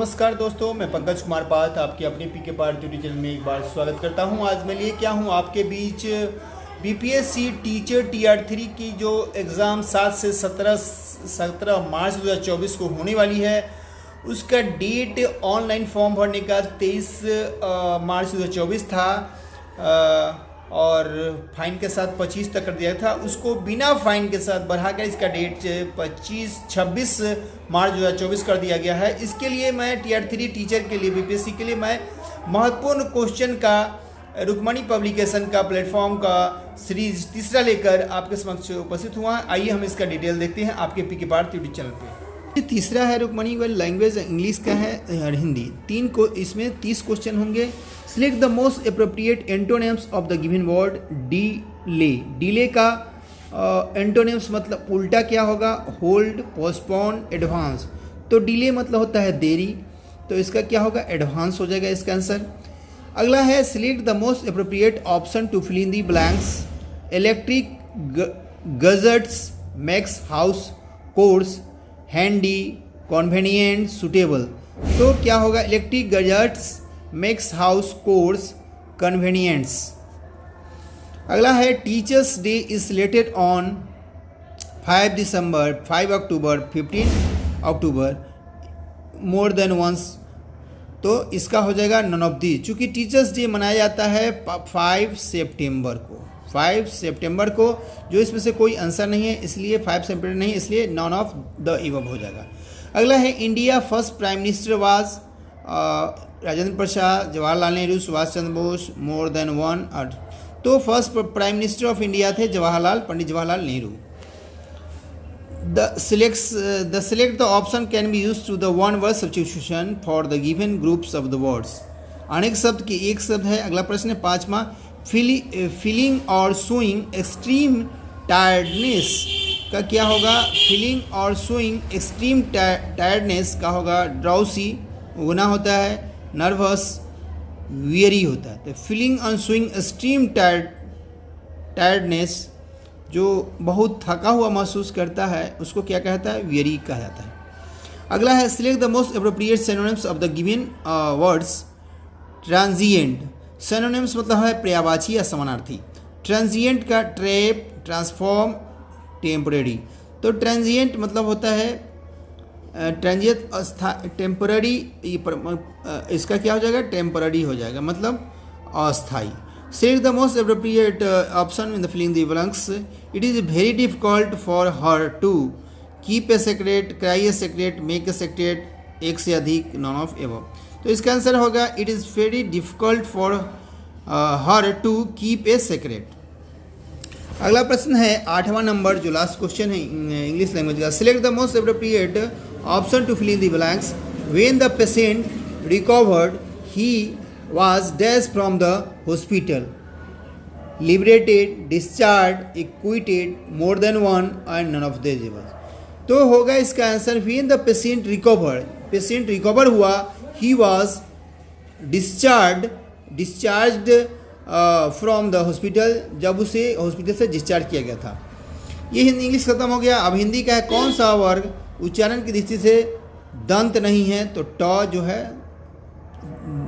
नमस्कार दोस्तों, मैं पंकज कुमार पाठ आपके अपने पीके पाठ यूट्यूब चैनल में एक बार स्वागत करता हूं। आज मैं लिए क्या हूं आपके बीच बीपीएससी टीचर टीआर 3 की जो एग्ज़ाम 7 से 17 मार्च 2024 को होने वाली है, उसका डेट ऑनलाइन फॉर्म भरने का 23 मार्च 2024 था और फाइन के साथ 25 तक कर दिया था। उसको बिना फाइन के साथ बढ़ाकर इसका डेट 26 मार्च 2024 कर दिया गया है। इसके लिए मैं टीआर 3 टीचर के लिए बीपीएससी के लिए मैं महत्वपूर्ण क्वेश्चन का रुक्मणी पब्लिकेशन का प्लेटफॉर्म का सीरीज तीसरा लेकर आपके समक्ष उपस्थित हुआ। आइए हम इसका डिटेल देखते हैं आपके पीके पाठ यूट्यूब चैनल पे। तीसरा है रुक्मणी लैंग्वेज, इंग्लिश का है और हिंदी। इसमें 30 क्वेश्चन होंगे। Select the most appropriate antonyms of the given word delay. Delay का एंटोनिम्स मतलब उल्टा क्या होगा? Hold, postpone, advance. तो डिले मतलब होता है देरी, तो इसका क्या होगा? एडवांस हो जाएगा इसका आंसर। अगला है select the most appropriate option to fill in the blanks. Electric gadgets makes house course handy, convenient, suitable. तो क्या होगा? Electric gadgets makes house course convenience. अगला है teachers day is selected on 5 December, 5 October, 15 October, more than once. तो इसका हो जाएगा none of the. चूँकि टीचर्स डे मनाया जाता है 5 सितंबर को, 5 सितंबर को, जो इसमें से कोई आंसर नहीं है, इसलिए 5 सितंबर नहीं, इसलिए नॉन ऑफ द इवब हो जाएगा। अगला है India first prime minister was Rajendra Prasad, Jawaharlal Nehru, Subhash Chandra Bose, more than one. तो first prime minister of India थे Pandit Jawaharlal Nehru. Select the option can be used to the one word substitution for the given groups of the words। अनेक शब्द की एक शब्द है। अगला प्रश्न है 5वां, फीलिंग और शोइंग एक्सट्रीम टायर्डनेस का क्या होगा? फीलिंग और शोइंग एक्सट्रीम टायर्डनेस का होगा ड्राउसी, गुना होता है, नर्वस, वियरी होता है। तो फीलिंग और शोइंग एक्सट्रीम टायर्डनेस, जो बहुत थका हुआ महसूस करता है, उसको क्या कहता है? वियरी कहा जाता है। अगला है select the most appropriate synonyms of the given words. Transient, synonyms मतलब है पर्यायवाची या समानार्थी। ट्रांजिएंट का ट्रैप, ट्रांसफॉर्म, टेम्परेरी। तो ट्रांजिएंट मतलब होता है ट्रांजिएंट, टेम्पररी, इसका क्या हो जाएगा? टेम्पररी हो जाएगा, मतलब अस्थाई। Select the most appropriate option in the filling the blanks. It is very difficult for her to keep a secret, cry a secret, make a secret, एक से अधिक, none of above। तो इसका आंसर होगा it is very difficult for her to keep a secret। अगला प्रश्न है 8वां number, जो लास्ट क्वेश्चन है इंग्लिश लैंग्वेज का। Select the most appropriate option to fill in the blanks। When the patient recovered, he was dashed from the hospital, liberated, discharged, acquitted, more than one, and none of these above। तो होगा इसका answer when the patient recovered, patient recover हुआ, he was discharged from the hospital, जब उसे hospital से discharge किया गया था। ये हिंदी इंग्लिश खत्म हो गया। अब हिंदी का है कौन सा वर्ग उच्चारण की दृष्टि से दंत नहीं है? तो ट जो है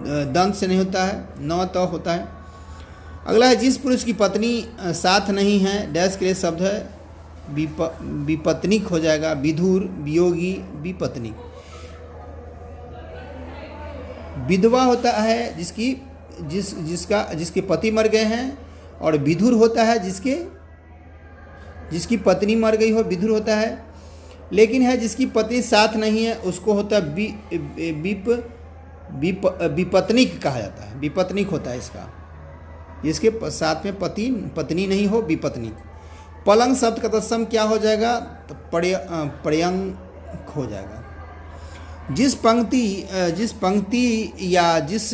दंत से नहीं होता है, न तो होता है। अगला है जिस पुरुष की पत्नी साथ नहीं है, डैश के लिए शब्द है विपत्निक हो जाएगा, विधुर, वियोगी, विपत्निक। विधवा होता है जिसके पति मर गए हैं, और विधुर होता है जिसकी पत्नी मर गई हो, विधुर होता है। लेकिन है जिसकी पत्नी साथ नहीं है, उसको होता है विपत्निक कहा जाता है, विपत्निक होता है इसका, जिसके साथ में पत्नी नहीं हो, विपत्निक। पलंग शब्द का तत्सम क्या हो जाएगा? तो पर्यंक हो जाएगा। जिस पंक्ति या जिस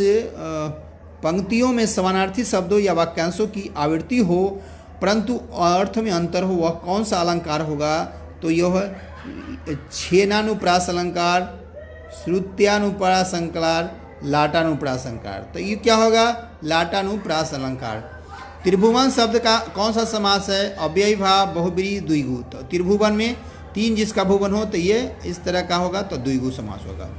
पंक्तियों में समानार्थी शब्दों या वाक्यांशों की आवृत्ति हो परंतु अर्थ में अंतर हो, वह कौन सा अलंकार होगा? तो यह छेनानुप्रास अलंकार, श्रुत्यानुप्रास अलंकार, लाटानुप्रास अलंकार। तो ये क्या होगा? लाटानुप्रास अलंकार। त्रिभुवन शब्द का कौन सा समास है? अव्ययी भाव, बहुब्रीहि, द्विगु। तो त्रिभुवन में 3 जिसका भुवन हो, तो ये इस तरह का होगा, तो द्विगु समास होगा।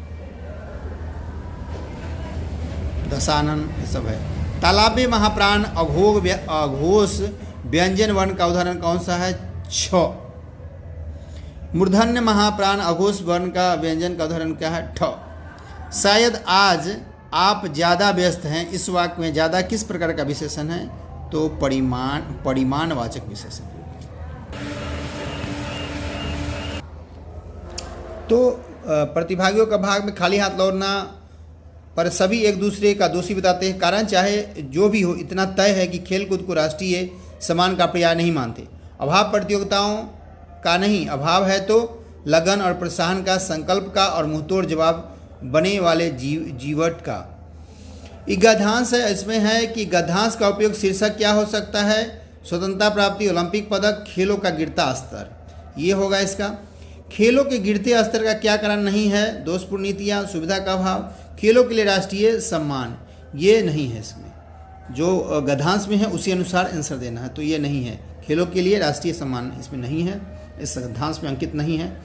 दशानन, ये सब है। तालाबे महाप्राण अघोष व्यंजन वर्ण का उदाहरण कौन सा है? छ। मूर्धन्य महाप्राण अघोष वर्ण का व्यंजन का उदाहरण क्या है? ठ। शायद आज आप ज़्यादा व्यस्त हैं, इस वाक्य में ज़्यादा किस प्रकार का विशेषण है? तो परिमाणवाचक विशेषण। तो प्रतिभागियों का भाग में खाली हाथ लौटना पर सभी एक दूसरे का दोषी बताते हैं। कारण चाहे जो भी हो, इतना तय है कि खेलकूद को राष्ट्रीय सम्मान का पर्याय नहीं मानते। अभाव प्रतियोगिताओं का नहीं, अभाव है तो लगन और प्रोत्साहन का, संकल्प का और मुंहतोड़ जवाब बने वाले जीवट का। गद्यांश है, इसमें है कि गद्यांश का उपयोग शीर्षक क्या हो सकता है? स्वतंत्रता प्राप्ति, ओलंपिक पदक, खेलों का गिरता स्तर, ये होगा इसका। खेलों के गिरते स्तर का क्या कारण नहीं है? दोषपूर्ण नीतियाँ, सुविधा का अभाव, खेलों के लिए राष्ट्रीय सम्मान, ये नहीं है इसमें। जो गद्यांश में है उसी अनुसार आंसर देना है, तो ये नहीं है। खेलों के लिए राष्ट्रीय सम्मान इसमें नहीं है, इस गद्यांश में अंकित नहीं है।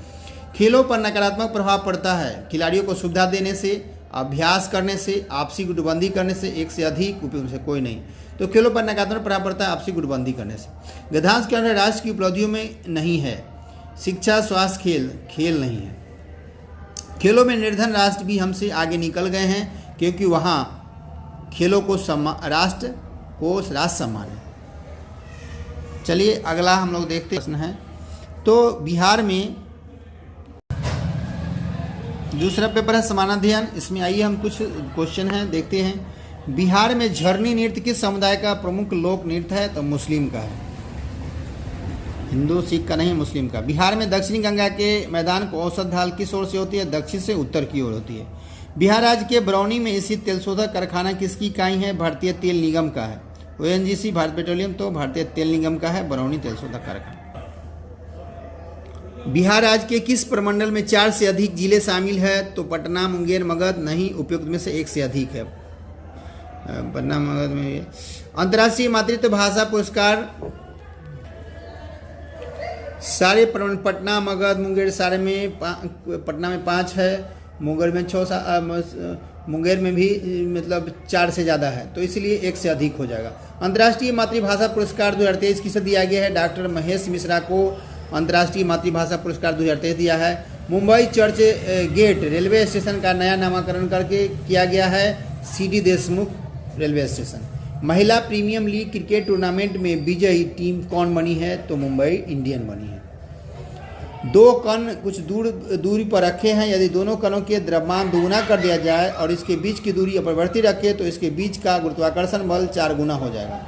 खेलों पर नकारात्मक प्रभाव पड़ता है खिलाड़ियों को सुविधा देने से, अभ्यास करने से, आपसी गुटबंदी करने से, एक से अधिक उपयोग से, कोई नहीं। तो खेलों पर नकारात्मक प्रभाव पड़ता है आपसी गुटबंदी करने से। गद्यांश के अंदर राष्ट्र की उपलब्धियों में नहीं है। शिक्षा, स्वास्थ्य, खेल नहीं है। खेलों में निर्धन राष्ट्र भी हमसे आगे निकल गए हैं, क्योंकि वहाँ खेलों को राष्ट्र सम्मान है। चलिए अगला हम लोग देखते प्रश्न है। तो बिहार में दूसरा पेपर है समानाध्ययन, इसमें आइए हम कुछ क्वेश्चन हैं देखते हैं। बिहार में झरनी नृत्य किस समुदाय का प्रमुख लोक नृत्य है? तो मुस्लिम का है, हिंदू सिख का नहीं, मुस्लिम का। बिहार में दक्षिणी गंगा के मैदान को औसत ढाल किस ओर से होती है? दक्षिण से उत्तर की ओर होती है। बिहार राज्य के बरौनी में स्थित तेलशोधक कारखाना किसकी इकाई है? भारतीय तेल निगम का है। ONGC भारत पेट्रोलियम, तो भारतीय तेल निगम का है बरौनी तेलशोधक कारखाना। बिहार राज्य के किस प्रमंडल में 4 से अधिक जिले शामिल है? तो पटना, मुंगेर, मगध, नहीं, उपयुक्त में से एक से अधिक है। पटना, मगध में। अंतर्राष्ट्रीय मातृत्व भाषा पुरस्कार सारे पटना, मगध, मुंगेर सारे में पटना में 5 है, मुंगेर में 6, मुंगेर में भी मतलब 4 से ज़्यादा है, तो इसलिए एक से अधिक हो जाएगा। अंतर्राष्ट्रीय मातृभाषा पुरस्कार 2023 किसे दिया गया है? डॉक्टर महेश मिश्रा को अंतर्राष्ट्रीय मातृभाषा पुरस्कार 2023 दिया है। Mumbai Churchgate railway station का नया नामकरण करके किया गया है CD देशमुख रेलवे स्टेशन। महिला प्रीमियम लीग क्रिकेट टूर्नामेंट में विजयी टीम कौन बनी है? तो मुंबई इंडियन बनी है। 2 कण कुछ दूरी पर रखे हैं, यदि दोनों कणों के द्रव्यमान दुगुना कर दिया जाए और इसके बीच की दूरी अपरिवर्तित रखे तो इसके बीच का गुरुत्वाकर्षण बल 4 गुना हो जाएगा।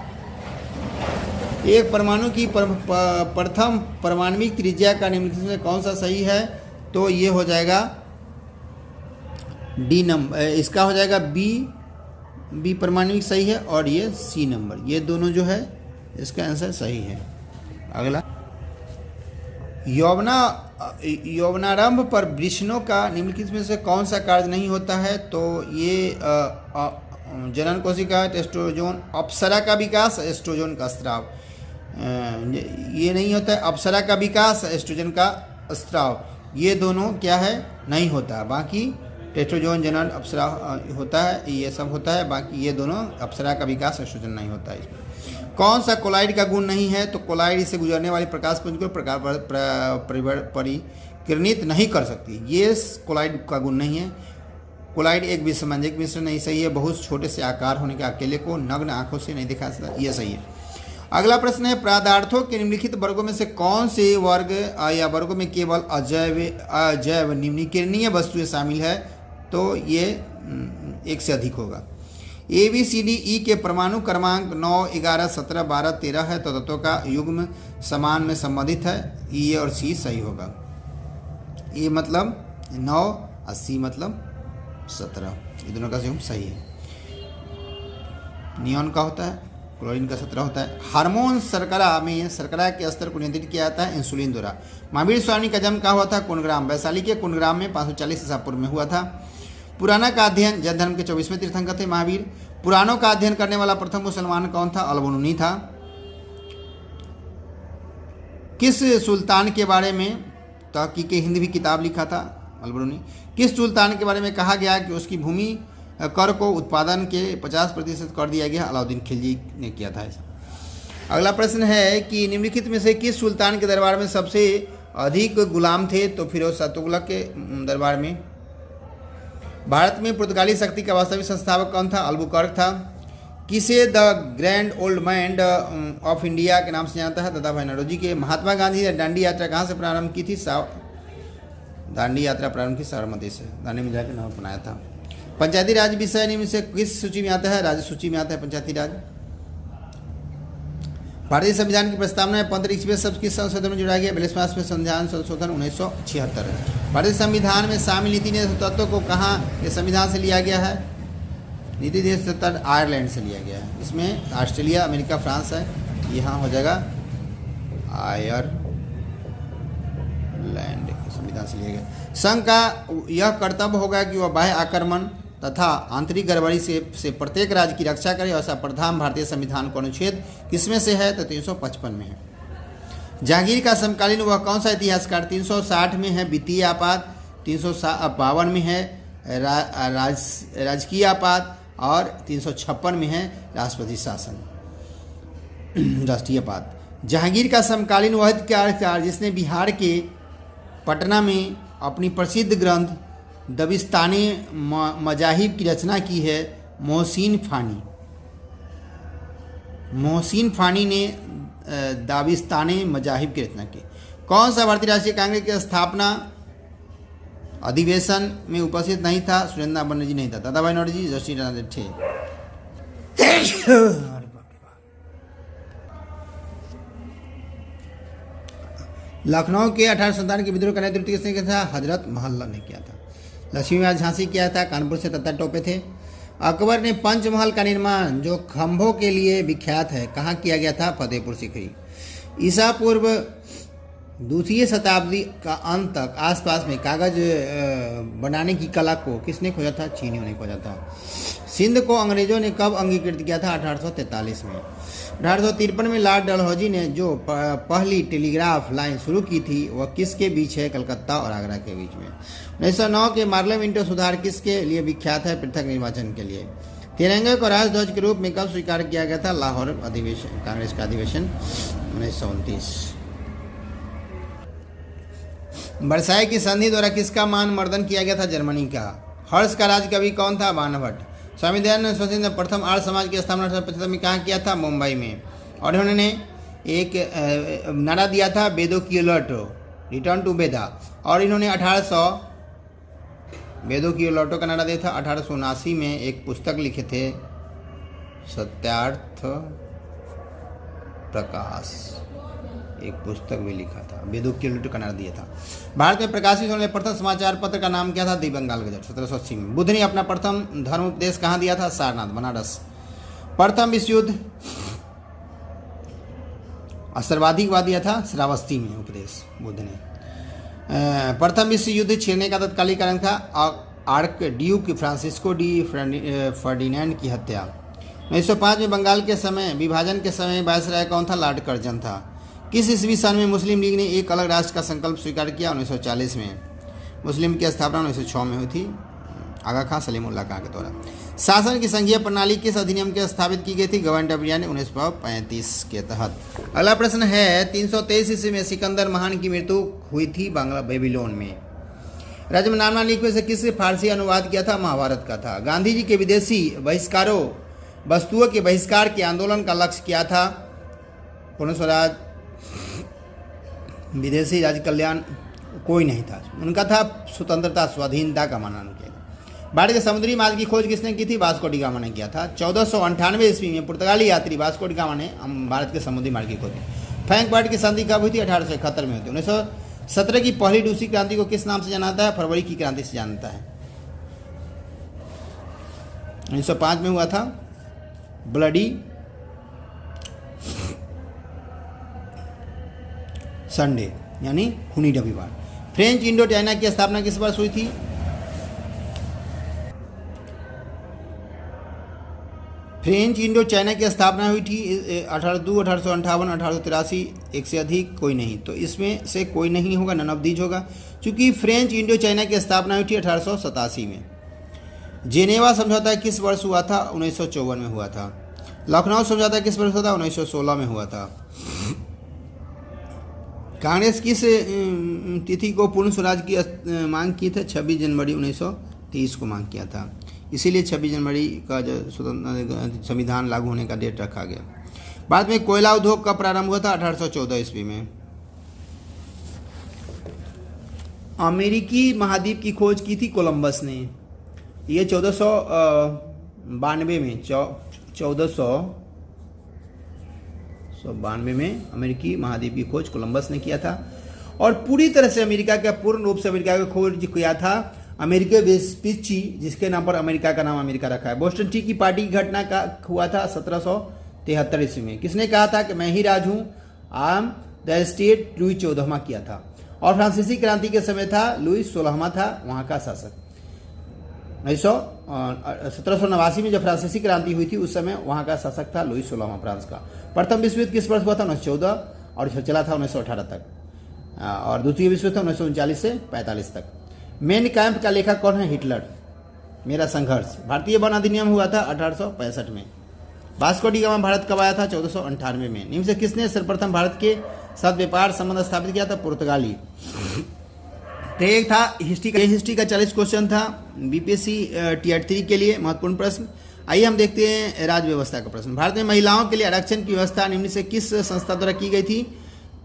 एक परमाणु की प्रथम परमाणविक त्रिज्या का निम्नलिखित में कौन सा सही है? तो ये हो जाएगा D नंबर, इसका हो जाएगा बी परमाणविक सही है, और ये C नंबर, ये दोनों जो है इसका आंसर सही है। अगला, यौवनारंभ पर वृषणों का निम्नलिखित में से कौन सा कार्य नहीं होता है? तो ये जनन कोशिका, टेस्टोजोन, अप्सरा का विकास, एस्ट्रोजन का स्राव, ये नहीं होता है। अप्सरा का विकास, एस्ट्रोजन का स्राव, ये दोनों क्या है? नहीं होता। बाकी टेस्टोजोन, जनन, अप्सरा होता है, ये सब होता है। बाकी ये दोनों, अप्सरा का विकास, एस्ट्रोजन नहीं होता है। कौन सा कोलाइड का गुण नहीं है? तो कोलाइड से गुजरने वाली प्रकाश पुंज को परिकिरणित नहीं कर सकती, ये कोलाइड का गुण नहीं है। कोलाइड एक विसंयोजक मिश्रण नहीं सही है। बहुत छोटे से आकार होने के अकेले को नग्न आंखों से नहीं दिखा सकता, ये सही है। अगला प्रश्न है, पदार्थों के निम्नलिखित वर्गों में से कौन से वर्ग या वर्गों में केवल अजैव निम्नकिरणीय वस्तुएं शामिल है? तो ये 1 से अधिक होगा। ABCDE के परमाणु क्रमांक 9, 11, 17, 12, 13 है, तो तत्वों का युग्म समान में संबंधित है। E और C सही होगा। E मतलब 9 और C मतलब 17, ये दोनों का युग्म सही है। नियॉन का होता है, क्लोरीन का 17 होता है। हार्मोन शर्करा में शर्करा के स्तर को नियंत्रित किया जाता है इंसुलिन द्वारा। महावीर स्वामी का जन्म कहाँ हुआ था? कुंडग्राम, वैशाली के कुंडग्राम में 540 ईसा पूर्व में हुआ था। पुराना का अध्ययन, जैन धर्म के 24वें तीर्थंकर थे महावीर। पुराणों का अध्ययन करने वाला प्रथम मुसलमान कौन था? अल-बरूनी था। किस सुल्तान के बारे में तहकीक हिंद भी किताब लिखा था? अल-बरूनी। किस सुल्तान के बारे में कहा गया कि उसकी भूमि कर को उत्पादन के 50% कर दिया गया। अलाउद्दीन खिलजी ने किया था ऐसा। अगला प्रश्न है कि निम्नलिखित में से किस सुल्तान के दरबार में सबसे अधिक गुलाम थे? तो फिरोज शाह तुगलक के दरबार में। भारत में पुर्तगाली शक्ति का वास्तविक संस्थापक कौन था? अल्बुकर्क था। किसे the grand old man of India के नाम से जानता है? दादा भाई नौरोजी के। महात्मा गांधी ने दांडी यात्रा कहाँ से प्रारंभ की थी? दांडी यात्रा प्रारंभ की साबरमती से, दांडी में जाकर नाम बनाया था। पंचायती राज विषय निम्न से किस सूची में आता है? राज्य सूची में आता है पंचायती राज। भारतीय संविधान की प्रस्तावना में 15 शब्द किस संशोधन में जुड़ा गया? 42वें संविधान संशोधन 1976। भारतीय संविधान में शामिल नीति निदेश तत्वों को कहाँ के संविधान से लिया गया है? नीति निदेश तत्व आयरलैंड से लिया गया है। इसमें ऑस्ट्रेलिया, अमेरिका, फ्रांस है, यहाँ हो जाएगा आयरलैंड के संविधान से लिया गया। संघ का यह कर्तव्य होगा कि वह बाह्य आक्रमण तथा आंतरिक गड़बड़ी से प्रत्येक राज्य की रक्षा करे। ऐसा प्रावधान भारतीय संविधान को अनुच्छेद किसमें से है? तो 355 में है। जहांगीर का समकालीन वह कौन सा इतिहासकार? 360 में है वित्तीय आपात, 352 में है राजकीय आपात और 356 में है राष्ट्रपति शासन, राष्ट्रीय आपात। जहांगीर का समकालीन वह इतिहासकार जिसने बिहार के पटना में अपनी प्रसिद्ध ग्रंथ दबिस्ताने मजाहिब की रचना की है, मोहसिन फानी। मोहसिन फानी ने दाबिस्ताने मजाहिब की रचना की। कौन सा भारतीय राष्ट्रीय कांग्रेस की स्थापना अधिवेशन में उपस्थित नहीं था? सुरेंद्र बनर्जी नहीं था। दादा भाई नौरोजी, जस्टिस राजेंद्र थे। लखनऊ के 1857 के विद्रोह का नेतृत्व किसने किया था? हजरत महल्ला ने किया था। लक्ष्मीबाई झांसी किया था, कानपुर से तत्ता टोपे थे। अकबर ने पंचमहल का निर्माण जो खंभों के लिए विख्यात है कहाँ किया गया था? फतेहपुर सीकरी। ईसा पूर्व 2वीं शताब्दी का अंत तक आसपास में कागज बनाने की कला को किसने खोजा था? चीनियों ने खोजा था। सिंध को अंग्रेजों ने कब अंगीकृत किया था? 1843 में। 1853 में लॉर्ड डलहौजी ने जो पहली टेलीग्राफ लाइन शुरू की थी वह किसके बीच है? कलकत्ता और आगरा के बीच में। 1909 के मार्ले मिंटो सुधार किसके लिए विख्यात है? पृथक निर्वाचन के लिए। तिरंगे को राष्ट्रध्वज के रूप में कब स्वीकार किया गया था? लाहौर अधिवेशन, कांग्रेस का अधिवेशन 1929। वर्साई की संधि द्वारा किसका मान मर्दन किया गया था? जर्मनी का। हर्ष का राज कवि कौन था? बाणभट्ट। स्वामी दयानंद सरस्वती ने प्रथम आर्य समाज की स्थापना 1875 में कहाँ किया था? मुंबई में। और उन्होंने एक नारा दिया था वेदों की लौटो, रिटर्न टू वेदा। और इन्होंने 1800 वेदों की लौटो का नारा दिया था। 1879 में एक पुस्तक लिखे थे सत्यार्थ प्रकाश, एक पुस्तक भी लिखा था, वेदों की लौटो का नारा दिया था। भारत में प्रकाशित होने प्रथम समाचार पत्र का नाम क्या था? दी बंगाल गजट 1780 में। बुद्ध ने अपना प्रथम धर्म उपदेश कहाँ दिया था? सारनाथ, बनारस। प्रथम विश्व युद्ध सर्वाधिक बार दिया था श्रावस्ती में उपदेश बुद्ध ने। प्रथम विश्व युद्ध छिड़ने का तत्कालीन कारण था arc Duke Francisco de Ferdinand की हत्या। 1905 में बंगाल के समय विभाजन के समय वायसराय कौन था? लॉर्ड कर्जन था। किस ईस्वी सन में मुस्लिम लीग ने एक अलग राष्ट्र का संकल्प स्वीकार किया? 1940 में। मुस्लिम की स्थापना 1906 में हुई थी आगा खां सलीमुल्लाह खां के द्वारा। शासन की संघीय प्रणाली किस अधिनियम के स्थापित की गई थी? गवर्नमेंट ऑफ इंडिया ने 1935 के तहत। अगला प्रश्न है 323 ईस्वी में सिकंदर महान की मृत्यु हुई थी बांग्ला बेबीलोन में। रजमनामा लिखने से किससे फारसी अनुवाद किया था? महाभारत का था। गांधी जी के विदेशी बहिष्कारों वस्तुओं के बहिष्कार के आंदोलन का लक्ष्य क्या था? पूर्ण स्वराज, विदेशी राज्य कल्याण कोई नहीं था, उनका था स्वतंत्रता स्वाधीनता का मानना किया। भारत के समुद्री मार्ग की खोज किसने की थी? वास्को डी गामा ने किया था। 1498 ईस्वी में पुर्तगाली यात्री वास्को डी गामा ने भारत के समुद्री मार्ग की खोज की। फ्रैंकफर्ट की संधि कब हुई थी? 1871 में हुई थी। 1917 की पहली रूसी क्रांति को किस नाम से जाना जाता है? फरवरी की क्रांति से जानता है। 1905 में हुआ था ब्लडी संडे यानी खूनी रविवार। फ्रेंच इंडो चाइना की स्थापना किस वर्ष हुई थी? फ्रेंच इंडो चाइना की स्थापना हुई थी 1802, 1858, 1883, एक से अधिक कोई नहीं, तो इसमें से कोई नहीं होगा, नन ऑफ दीज होगा, क्योंकि फ्रेंच इंडो चाइना की स्थापना हुई थी 1887 में। जेनेवा समझौता किस वर्ष हुआ था? 1954 में हुआ था। लखनऊ समझौता किस वर्ष हुआ था? 1916 में हुआ था। कांग्रेस किस तिथि को पूर्ण स्वराज की मांग की थी? 26 जनवरी 1930 को मांग किया था, इसीलिए 26 जनवरी का जो स्वतंत्र संविधान लागू होने का डेट रखा गया। बाद में कोयला उद्योग कब प्रारंभ हुआ था? 1814 ईस्वी में। अमेरिकी महाद्वीप की खोज की थी कोलंबस ने, ये 1492 में 1492 में अमेरिकी महाद्वीप की खोज कोलंबस ने किया था। और पूरी तरह से अमेरिका का पूर्ण रूप से अमेरिका का खोज किया था अमेरिका वेस्पुची, जिसके नाम पर अमेरिका का नाम अमेरिका रखा है। बोस्टन टी की पार्टी की घटना का हुआ था 1773 ईस्वी में। किसने कहा था कि मैं ही राज हूं? आम द स्टेट लुई 14वां किया था। और फ्रांसीसी क्रांति के समय था लुई 16वां था वहां का शासक। 1789 में जब फ्रांसीसी क्रांति हुई थी उस समय वहां का शासक था लुई 16वां फ्रांस का। प्रथम विश्व युद्ध किस वर्ष हुआ था? 1914 और चला था 1918 तक। और द्वितीय विश्व युद्ध था 1939 से 45 तक। मेन कैंप का लेखक कौन है? हिटलर। मेरा संघर्ष। भारतीय वन अधिनियम हुआ था 1865 में। वास्को डी गामा भारत कब आया था? 1498 में। निम्न से किसने सर्वप्रथम भारत के साथ व्यापार संबंध स्थापित किया था? पुर्तगाली। तो एक था हिस्ट्री का 40 क्वेश्चन था बीपीएससी टीआर 3 के लिए महत्वपूर्ण प्रश्न। आइए हम देखते हैं राज्य व्यवस्था का प्रश्न। भारत में महिलाओं के लिए आरक्षण की व्यवस्था निम्न से किस संस्था द्वारा की गई थी?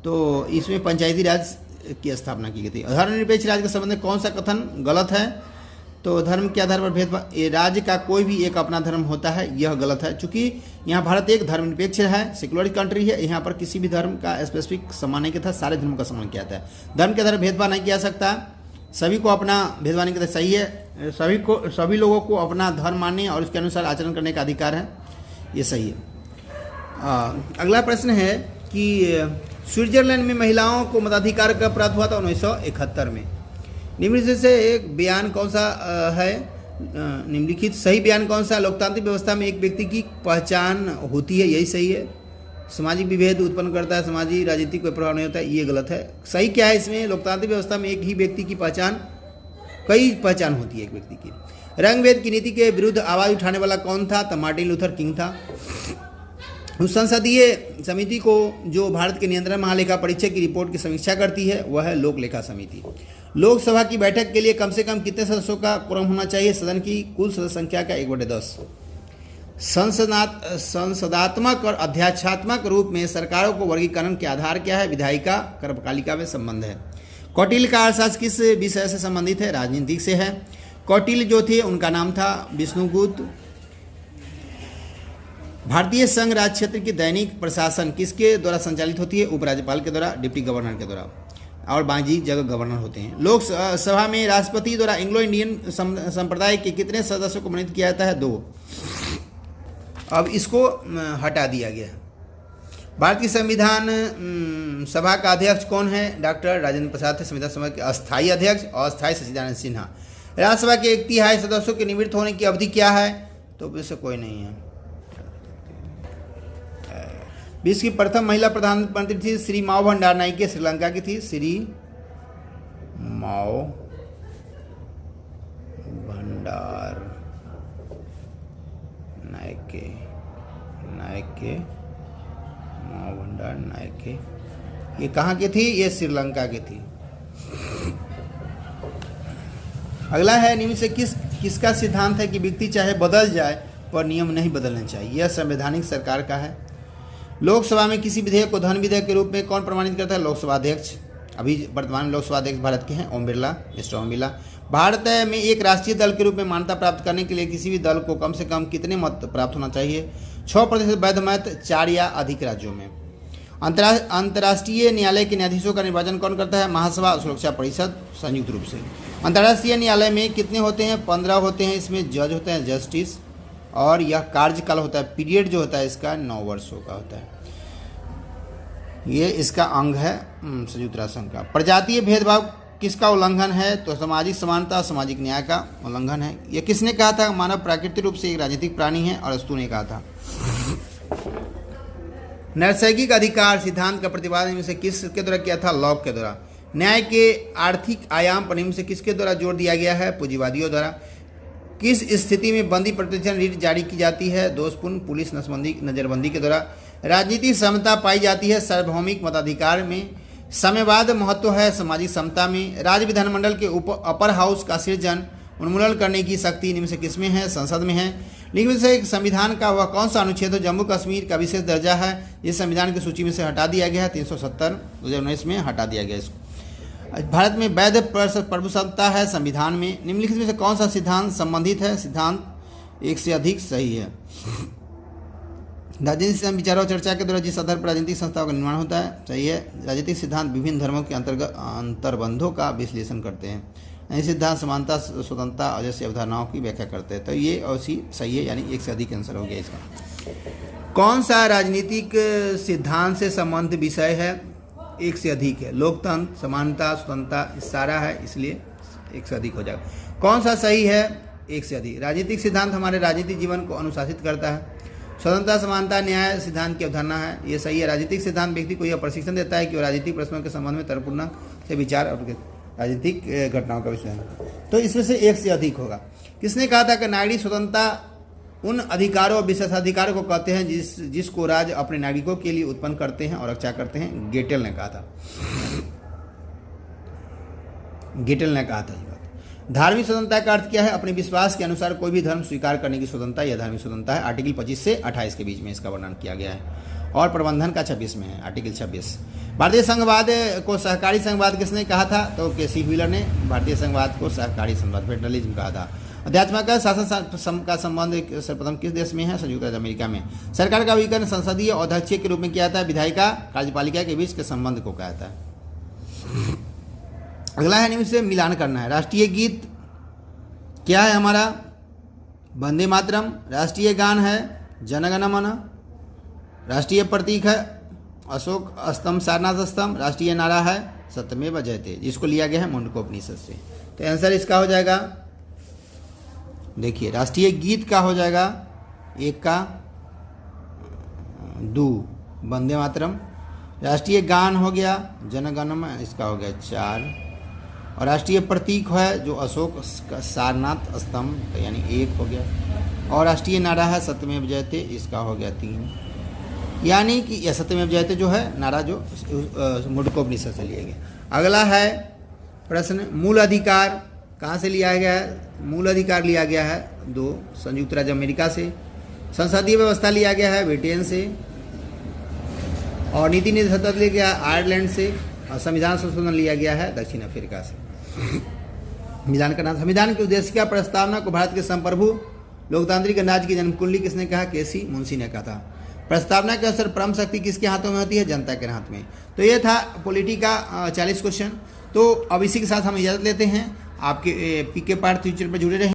तो इसमें पंचायती राज की स्थापना की गई थी। धर्मनिरपेक्ष राज्य के संबंध में कौन सा कथन गलत है? तो धर्म के आधार पर भेदभाव, राज्य का कोई भी एक अपना धर्म होता है, यह गलत है। चूंकि यहाँ भारत एक धर्मनिरपेक्ष है, सेकुलर कंट्री है, यहाँ पर किसी भी धर्म का स्पेसिफिक सम्मान नहीं किया था, सारे धर्म का सम्मान किया जाता है। धर्म के आधार पर भेदभाव नहीं किया सकता, सभी को अपना भेदभाव नहीं किया सही है। सभी लोगों को अपना धर्म मानने और उसके अनुसार आचरण करने का अधिकार है, ये सही है। अगला प्रश्न है कि स्विट्जरलैंड में महिलाओं को मताधिकार कब प्राप्त हुआ था? 1971 में। निम्नलिखित से एक बयान कौन सा है? निम्नलिखित सही बयान कौन सा? लोकतांत्रिक व्यवस्था में एक व्यक्ति की पहचान होती है, यही सही है। सामाजिक विभेद उत्पन्न करता है, सामाजिक राजनीतिक कोई प्रभाव नहीं होता है, ये गलत है। सही क्या है इसमें? लोकतांत्रिक व्यवस्था में एक ही व्यक्ति की पहचान, कई पहचान होती है एक व्यक्ति की। रंगभेद की नीति के विरुद्ध आवाज उठाने वाला कौन था? तो मार्टिन लूथर किंग था। उस संसदीय समिति को जो भारत के नियंत्रण महालेखा परीक्षक की रिपोर्ट की समीक्षा करती है वह है लोक लेखा समिति। लोकसभा की बैठक के लिए कम से कम कितने सदस्यों का क्वोरम होना चाहिए? सदन की कुल सदस्य संख्या का 1/10। संसदात्मक और अध्यात्मात्मक रूप में सरकारों को वर्गीकरण के आधार क्या है? विधायिका कार्यपालिका में संबंध है। कौटिल्य का अर्थशास्त्र किस विषय से संबंधित है? राजनीतिक से है। कौटिल्य जो थे उनका नाम था विष्णुगुप्त। भारतीय संघ राज्य क्षेत्र की दैनिक प्रशासन किसके द्वारा संचालित होती है? उपराज्यपाल के द्वारा, डिप्टी गवर्नर के द्वारा, और बाकी जगह गवर्नर होते हैं। लोकसभा में राष्ट्रपति द्वारा एंग्लो इंडियन संप्रदाय के कितने सदस्यों को मनोनीत किया जाता है? 2। अब इसको हटा दिया गया। भारतीय संविधान सभा का अध्यक्ष कौन है? डॉक्टर राजेंद्र प्रसाद थे संविधान सभा के अस्थायी अध्यक्ष, और अस्थायी सच्चिदानंद सिन्हा। राज्यसभा के 1/3 सदस्यों के निवृत्त होने की अवधि क्या है? तो इससे कोई नहीं है। विश्व की प्रथम महिला प्रधानमंत्री थी श्री माओ भंडार नायके, श्रीलंका की थी। श्री माओ भंडार नायके, माओ भंडार नायके, ये कहाँ की थी? ये श्रीलंका की थी। अगला है निम्न से किसका सिद्धांत है कि व्यक्ति चाहे बदल जाए पर नियम नहीं बदलने चाहिए? यह संवैधानिक सरकार का है। लोकसभा में किसी विधेयक को धन विधेयक के रूप में कौन प्रमाणित करता है? लोकसभा अध्यक्ष। अभी वर्तमान में लोकसभा अध्यक्ष भारत के हैं ओम बिरला, मिस्टर ओम बिरला। भारत में एक राष्ट्रीय दल के रूप में मान्यता प्राप्त करने के लिए किसी भी दल को कम से कम कितने मत प्राप्त होना चाहिए? 6% वैध मत 4 या अधिक राज्यों में। अंतर्राष्ट्रीय न्यायालय के न्यायाधीशों का निर्वाचन कौन करता है? महासभा सुरक्षा परिषद संयुक्त रूप से। अंतर्राष्ट्रीय न्यायालय में कितने होते हैं? 15 होते हैं। इसमें जज होते हैं, जस्टिस, और यह कार्यकाल होता है, पीरियड जो होता है इसका 9 वर्षों का होता है। ये इसका अंग है संयुक्त राष्ट्र संघ का। प्रजातीय भेदभाव किसका उल्लंघन है? तो सामाजिक समानता, सामाजिक न्याय का उल्लंघन है। यह किसने कहा था? मानव प्राकृतिक रूप से एक राजनीतिक प्राणी है, और अस्तु ने कहा था। नैसर्गिक अधिकार सिद्धांत का प्रतिपादन में से किसके द्वारा किया था? लॉक के द्वारा। न्याय के आर्थिक आयाम पर निम्न से किसके द्वारा जोर दिया गया है? पूंजीवादियों द्वारा। किस स्थिति में बंदी प्रतिष्ठान रीट जारी की जाती है? दोषपूर्ण पुलिस नजरबंदी के द्वारा। राजनीतिक समता पाई जाती है सार्वभौमिक मताधिकार में। साम्यवाद महत्व है सामाजिक समता में। राज्य विधानमंडल के अपर हाउस का सृजन उन्मूलन करने की शक्ति निम्न से किसमें है? संसद में है। लिंग से एक संविधान का वह कौन सा अनुच्छेद जम्मू कश्मीर का विशेष दर्जा है? इस संविधान की सूची में से हटा दिया गया है 370 2019 में हटा दिया गया इसको। भारत में वैध प्रभुसत्ता है संविधान में। निम्नलिखित में से कौन सा सिद्धांत संबंधित है? सिद्धांत एक से अधिक सही है। राजनीतिक विचारों चर्चा के द्वारा जिस आधार पर राजनीतिक संस्थाओं का निर्माण होता है, सही है। राजनीतिक सिद्धांत विभिन्न धर्मों के अंतर्बंधों का विश्लेषण करते हैं। ये सिद्धांत समानता स्वतंत्रता और जैसी अवधारणाओं की व्याख्या करते हैं। तो ये औसी सही है, यानी एक से अधिक आंसर हो गया इसका। कौन सा राजनीतिक सिद्धांत से संबंधित विषय है? एक से अधिक है। लोकतंत्र, समानता, स्वतंत्रता सारा है, इसलिए एक से अधिक हो जाएगा। कौन सा सही है? एक से अधिक। राजनीतिक सिद्धांत हमारे राजनीतिक जीवन को अनुशासित करता है। स्वतंत्रता, समानता, न्याय सिद्धांत की अवधारणा है, ये सही है। राजनीतिक सिद्धांत व्यक्ति को यह प्रशिक्षण देता है कि वो राजनीतिक प्रश्नों के संबंध में तर्कपूर्ण से विचार और राजनीतिक घटनाओं का विश्लेषण। तो इसमें से एक से अधिक होगा। किसने कहा था कि नागरिक स्वतंत्रता उन अधिकारों और विशेषाधिकारों को कहते हैं जिसको राज्य अपने नागरिकों के लिए उत्पन्न करते हैं और रक्षा करते हैं? गेटेल ने कहा था। गेटेल ने कहा था ये बात। धार्मिक स्वतंत्रता का अर्थ क्या है? अपने विश्वास के अनुसार कोई भी धर्म स्वीकार करने की स्वतंत्रता यह धार्मिक स्वतंत्रता है। आर्टिकल 25 से 28 के बीच में इसका वर्णन किया गया है और प्रबंधन का 26 में है, आर्टिकल 26। भारतीय संघवाद को सहकारी संघवाद किसने कहा था? तो केसी व्हीलर ने भारतीय संघवाद को सहकारी संघवाद फेडरलिज्म कहा था। अध्यात्म का शासन का संबंध सर्वप्रथम किस देश में है? संयुक्त राज्य अमेरिका में। सरकार का विकर्ण संसदीय और अध्यक्षीय के रूप में किया जाता है। विधायिका कार्यपालिका के बीच के संबंध को कहता है। अगला है निम्न से मिलान करना है। राष्ट्रीय गीत क्या है हमारा? वंदे मातरम। राष्ट्रीय गान है जन गण मन। राष्ट्रीय प्रतीक है अशोक स्तंभ, सारनाथ स्तंभ। राष्ट्रीय नारा है सत्यमेव जयते, जिसको लिया गया है मुंडकोपनिषद से। तो आंसर इसका हो जाएगा, देखिए राष्ट्रीय गीत का हो जाएगा एक का 2 वंदे मातरम। राष्ट्रीय गान हो गया जन गण मन, इसका हो गया 4। और राष्ट्रीय प्रतीक है जो अशोक सारनाथ स्तंभ, यानी 1 हो गया। और राष्ट्रीय नारा है सत्यमेव जयते, इसका हो गया 3। यानी कि यह सत्यमेव जयते जो है नारा जो मुंडकोपनिषद से लिया गया। अगला है प्रश्न, मूल अधिकार कहाँ से लिया गया है? मूल अधिकार लिया गया है 2 संयुक्त राज्य अमेरिका से। संसदीय व्यवस्था लिया गया है ब्रिटेन से। और नीति निर्धारण लिया गया आयरलैंड से। और संविधान संशोधन लिया गया है दक्षिण अफ्रीका से। संविधान का नाम, संविधान की उद्देशिका प्रस्तावना को भारत के संप्रभु लोकतांत्रिक गणराज्य की जन्मकुंडली किसने कहा? केसी मुंशी ने कहा था। प्रस्तावना के अनुसार परम शक्ति किसके हाथों में होती है? जनता के हाथ में। तो ये था पॉलिटी का 40 क्वेश्चन। तो अब इसी के साथ हम इजाज़त लेते हैं। आपके पीके पार्ट फ्यूचर पर जुड़े रहें।